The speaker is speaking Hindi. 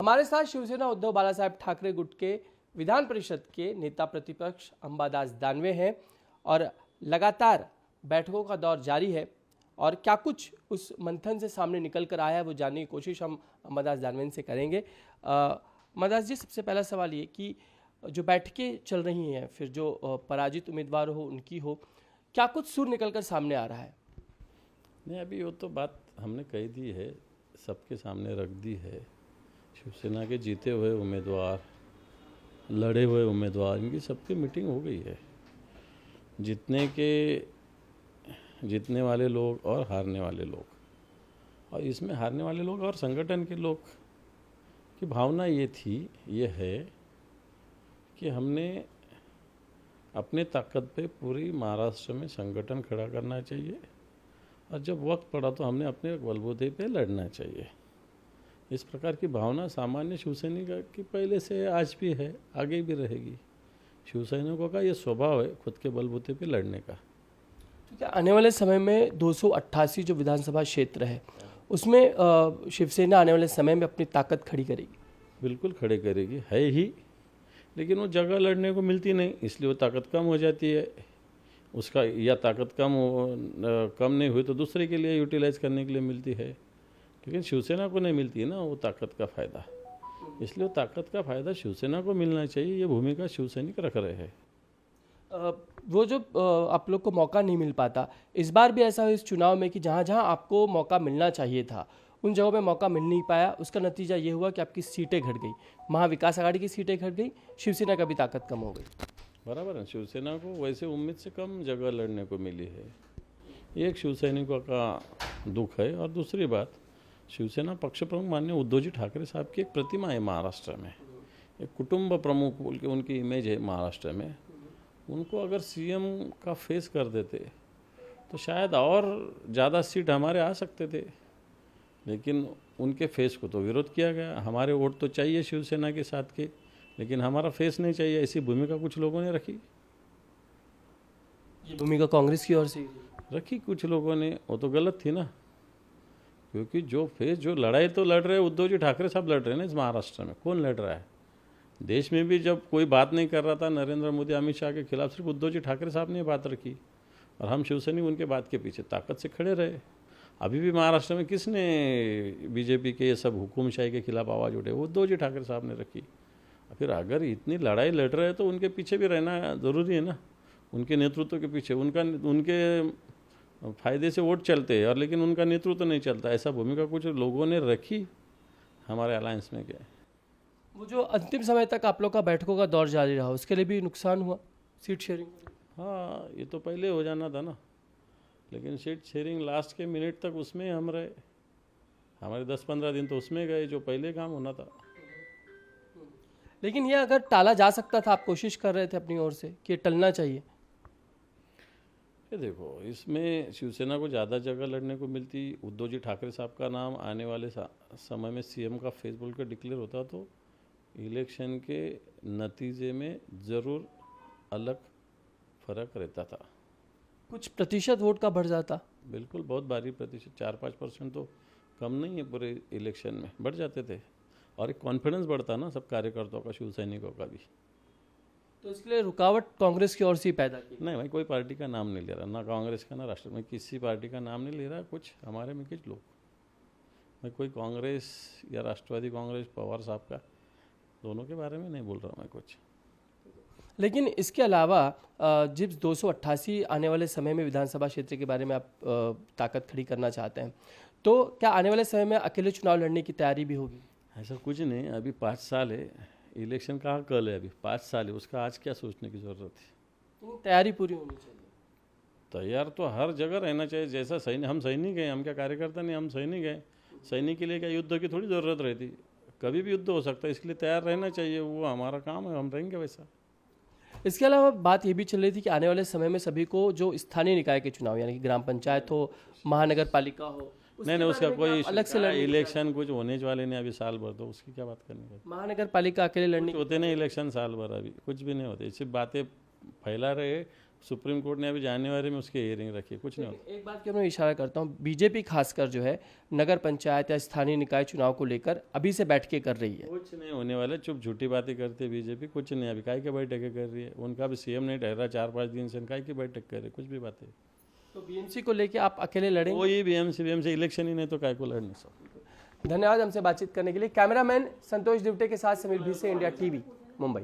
हमारे साथ शिवसेना उद्धव बालासाहेब ठाकरे गुट के विधान परिषद के नेता प्रतिपक्ष अंबादास दानवे हैं और लगातार बैठकों का दौर जारी है और क्या कुछ उस मंथन से सामने निकल कर आया है वो जानने की कोशिश हम अंबादास दानवे से करेंगे। अंबादास जी, सबसे पहला सवाल ये कि जो बैठकें चल रही हैं, फिर जो पराजित उम्मीदवार हो उनकी हो, क्या कुछ सुर निकल कर सामने आ रहा है? नहीं, अभी वो तो बात हमने कही दी है, सबके सामने रख दी है। शिवसेना के जीते हुए उम्मीदवार, लड़े हुए उम्मीदवार, इनकी सबकी मीटिंग हो गई है। जीतने वाले लोग और हारने वाले लोग, और इसमें हारने वाले लोग और संगठन के लोग की भावना ये है कि हमने अपने ताकत पे पूरी महाराष्ट्र में संगठन खड़ा करना चाहिए और जब वक्त पड़ा तो हमने अपने बलबूते पे लड़ना चाहिए। इस प्रकार की भावना सामान्य शिवसैनिक की पहले से आज भी है, आगे भी रहेगी। शिवसैनिकों का ये स्वभाव है खुद के बलबूते पे लड़ने का। तो क्या आने वाले समय में 288 जो विधानसभा क्षेत्र है उसमें शिवसेना आने वाले समय में अपनी ताकत खड़ी करेगी? बिल्कुल खड़े करेगी, है ही, लेकिन वो जगह लड़ने को मिलती नहीं, इसलिए वो ताकत कम हो जाती है उसका, या ताकत कम नहीं हुई तो दूसरे के लिए यूटिलाइज करने के लिए मिलती है, लेकिन शिवसेना को नहीं मिलती है ना वो ताकत का फ़ायदा। इसलिए वो ताकत का फ़ायदा शिवसेना को मिलना चाहिए, ये भूमिका शिवसैनिक रख रहे हैं। वो जो आप लोग को मौका नहीं मिल पाता, इस बार भी ऐसा हो इस चुनाव में कि जहाँ जहाँ आपको मौका मिलना चाहिए था उन जगहों पे मौका मिल नहीं पाया, उसका नतीजा ये हुआ कि आपकी सीटें घट गई, महाविकास आघाड़ी की सीटें घट गई, शिवसेना का भी ताकत कम हो गई। बराबर है, शिवसेना को वैसे उम्मीद से कम जगह लड़ने को मिली है, ये एक शिवसैनिकों का दुख है। और दूसरी बात, शिवसेना पक्ष प्रमुख माननीय उद्धव जी ठाकरे साहब की एक प्रतिमा है महाराष्ट्र में, एक कुटुंब प्रमुख बोल के उनकी इमेज है महाराष्ट्र में। उनको अगर सीएम का फेस कर देते तो शायद और ज़्यादा सीट हमारे आ सकते थे, लेकिन उनके फेस को तो विरोध किया गया। हमारे वोट तो चाहिए शिवसेना के साथ के, लेकिन हमारा फेस नहीं चाहिए, ऐसी भूमिका कुछ लोगों ने रखी। ये भूमिका कांग्रेस की ओर से रखी कुछ लोगों ने, वो तो गलत थी ना, क्योंकि जो फेस, जो लड़ाई तो लड़ रहे उद्धव जी ठाकरे साहब लड़ रहे हैं ना इस महाराष्ट्र में। कौन लड़ रहा है? देश में भी जब कोई बात नहीं कर रहा था नरेंद्र मोदी अमित शाह के खिलाफ, सिर्फ उद्धव जी ठाकरे साहब ने बात रखी और हम शिवसैनिक उनके बात के पीछे ताकत से खड़े रहे। अभी भी महाराष्ट्र में किसने बीजेपी के ये सब हुकुमशाही के खिलाफ आवाज़ उठे? उद्धव जी ठाकरे साहब ने रखी। फिर अगर इतनी लड़ाई लड़ रहे हैं तो उनके पीछे भी रहना ज़रूरी है ना, उनके नेतृत्व के पीछे। उनके फायदे से वोट चलते हैं और लेकिन उनका नेतृत्व नहीं चलता, ऐसा भूमिका कुछ लोगों ने रखी हमारे अलायंस में। क्या वो जो अंतिम समय तक आप लोग का बैठकों का दौर जारी रहा, उसके लिए भी नुकसान हुआ सीट शेयरिंग? हाँ, ये तो पहले हो जाना था ना, लेकिन सीट शेयरिंग लास्ट के मिनट तक उसमें हम रहे। हमारे 10-15 दिन तो उसमें गए जो पहले काम होना था। लेकिन ये अगर टाला जा सकता था, आप कोशिश कर रहे थे अपनी ओर से कि टलना चाहिए। ये देखो, इसमें शिवसेना को ज़्यादा जगह लड़ने को मिलती, उद्धव जी ठाकरे साहब का नाम आने वाले समय में सीएम का फेस बोल कर डिक्लेयर होता तो इलेक्शन के नतीजे में ज़रूर अलग फर्क रहता था। कुछ प्रतिशत वोट का बढ़ जाता? बिल्कुल, बहुत भारी प्रतिशत, 4-5% तो कम नहीं है, पूरे इलेक्शन में बढ़ जाते थे और एक कॉन्फिडेंस बढ़ता ना सब कार्यकर्ताओं का, शिवसैनिकों का भी। तो इसके लिए रुकावट कांग्रेस की ओर से ही पैदा की? नहीं भाई, कोई पार्टी का नाम नहीं ले रहा, ना कांग्रेस का ना राष्ट्र में, किसी पार्टी का नाम नहीं ले रहा। कुछ हमारे में कुछ लोग, मैं कोई कांग्रेस या राष्ट्रवादी कांग्रेस पवार साहब का, दोनों के बारे में नहीं बोल रहा मैं कुछ। लेकिन इसके अलावा जिस 288 आने वाले समय में विधानसभा क्षेत्र के बारे में आप ताकत खड़ी करना चाहते हैं, तो क्या आने वाले समय में अकेले चुनाव लड़ने की तैयारी भी होगी? ऐसा कुछ नहीं, अभी 5 साल है, इलेक्शन कहाँ कल है, अभी 5 साल है, उसका आज क्या सोचने की ज़रूरत है? तैयारी पूरी होनी चाहिए। तैयार तो हर जगह रहना चाहिए, जैसा सैनिक, हम सैनिक हैं, हम क्या कार्यकर्ता नहीं, हम सैनिक हैं। सैनिक के लिए क्या युद्ध की थोड़ी ज़रूरत रहती, कभी भी युद्ध हो सकता है, इसके लिए तैयार रहना चाहिए, वो हमारा काम है, हम रहेंगे वैसा। इसके अलावा बात ये भी चल रही थी कि आने वाले समय में सभी को जो स्थानीय निकाय के चुनाव, यानी कि ग्राम पंचायत हो, महानगर पालिका हो, नहीं, उसका कोई अलग से इलेक्शन कुछ होने वाले नहीं अभी साल भर, तो उसकी क्या बात करनी है? महानगर पालिका अकेले लड़ने होते नहीं इलेक्शन साल भर, अभी कुछ भी नहीं होते, सिर्फ बातें फैला रहे सुप्रीम कोर्ट ने अभी जनवरी में उसकी हियरिंग रखी, कुछ नहीं होता। एक बात की मैं इशारा करता हूँ, बीजेपी खासकर जो है नगर पंचायत या स्थानीय निकाय चुनाव को लेकर अभी से बैठकें कर रही है। कुछ नहीं होने वाले, चुप झूठी बातें करती है बीजेपी, कुछ नहीं। अभी काय की बैठकें कर रही है, उनका भी सीएम नहीं ठहरा 4-5 दिन से, काय की बैठक कर रहे, कुछ भी बातें। तो बीएमसी को लेकर आप अकेले लड़ेंगे? कोई बीएमसी इलेक्शन ही नहीं तो काय को लड़ने सब। धन्यवाद हमसे बातचीत करने के लिए। कैमरामैन संतोष दिवटे के साथ समीर भी से, इंडिया टीवी, मुंबई।